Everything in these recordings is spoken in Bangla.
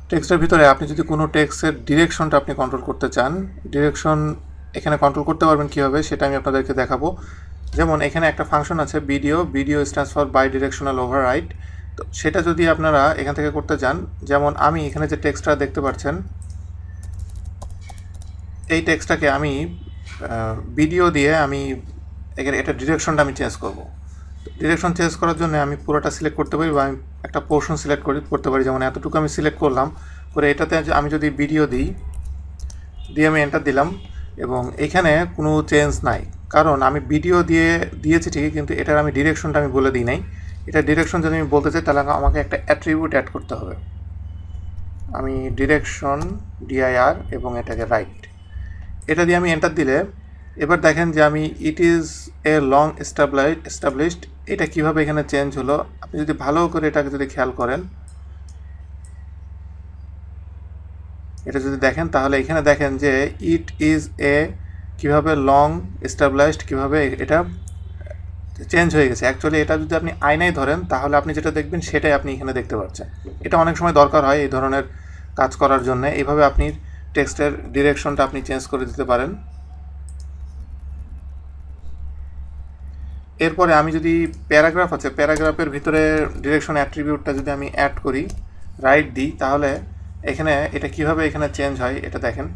টেক্সটের ভিতরে আপনি যদি কোনো টেক্সটের ডিরেকশনটা আপনি কন্ট্রোল করতে চান, ডিরেকশন এখানে কন্ট্রোল করতে পারবেন কীভাবে সেটা আমি আপনাদেরকে দেখাবো। যেমন এখানে একটা ফাংশন আছে video stands for bidirectional override. তো সেটা যদি আপনারা এখান থেকে করতে চান, যেমন আমি এখানে যে টেক্সটটা দেখতে পাচ্ছেন, এই টেক্সটটাকে আমি ভিডিও দিয়ে আমি এটা ডিরেকশনটা আমি চেঞ্জ করব। ডিরেকশন চেঞ্জ করার জন্য আমি পুরোটা সিলেক্ট করতে পারি বা আমি একটা পোর্শন সিলেক্ট করতে পারি। যেমন এতটুকু আমি সিলেক্ট করলাম, করে এটাতে আমি যদি ভিডিও দিয়ে আমি এন্টার দিলাম, এবং এখানে কোনো চেঞ্জ নাই, কারণ আমি ভিডিও দিয়েছি ঠিকই, কিন্তু এটার আমি ডিরেকশনটা আমি বলে দিই নাই। এটা ডিরেকশন যদি আমি বলতে চাই তাহলে আমাকে একটা অ্যাট্রিবিউট অ্যাড করতে হবে। আমি ডিরেকশন dir এবং এটাকে রাইট, এটা দিয়ে আমি এন্টার দিলে এবার দেখেন যে আমি it is a long established, এটা কিভাবে এখানে চেঞ্জ হলো। আপনি যদি ভালো করে এটাকে যদি খেয়াল করেন, এটা যদি দেখেন তাহলে এখানে দেখেন যে ইট ইজ এ কীভাবে লং এস্টাবলিশড, কীভাবে এটা চেঞ্জ হয়ে গেছে। অ্যাকচুয়ালি এটা যদি আপনি আয়নায় ধরেন তাহলে আপনি যেটা দেখবেন সেটাই আপনি এখানে দেখতে পাচ্ছেন। এটা অনেক সময় দরকার হয় এই ধরনের কাজ করার জন্য। এইভাবে আপনি টেক্সটের ডিরেকশনটা আপনি চেঞ্জ করে দিতে পারেন। এরপরে আমি যদি প্যারাগ্রাফ আছে, প্যারাগ্রাফের ভিতরে ডিরেকশন অ্যাট্রিবিউটটা যদি আমি অ্যাড করি, রাইট দিই, তাহলে এখানে এটা কিভাবে এখানে চেঞ্জ হয় এটা দেখেন।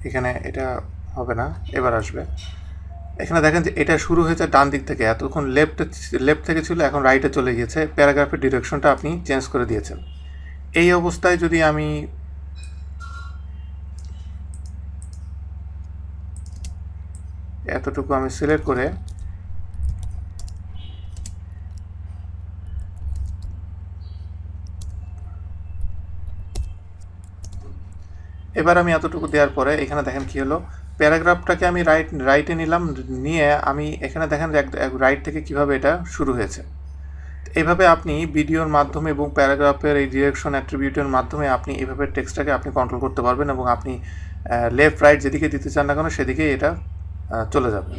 এখানে এটা হবে না, এবার আসবে। এখানে দেখেন যে এটা শুরু হয়েছে ডান দিক থেকে, এতক্ষণ লেফট থেকে ছিল, এখন রাইটে চলে গিয়েছে। প্যারাগ্রাফের ডিরেকশনটা আপনি চেঞ্জ করে দিয়েছেন। এই অবস্থায় যদি আমি এতটুকু আমি সিলেক্ট করে এবার আমি এতটুকু দেওয়ার পরে এখানে দেখেন কি হলো, প্যারাগ্রাফটাকে আমি রাইটে নিলাম, নিয়ে আমি এখানে দেখেন রাইট থেকে কিভাবে এটা শুরু হয়েছে। এইভাবে আপনি ভিডিওর মাধ্যমে এবং প্যারাগ্রাফের এই ডিরেকশন অ্যাট্রিবিউটের মাধ্যমে আপনি এইভাবে টেক্সটটাকে আপনি কন্ট্রোল করতে পারবেন, এবং আপনি লেফট রাইট যেদিকে দিতে চান না কেন সেদিকেই এটা চলে যাবে।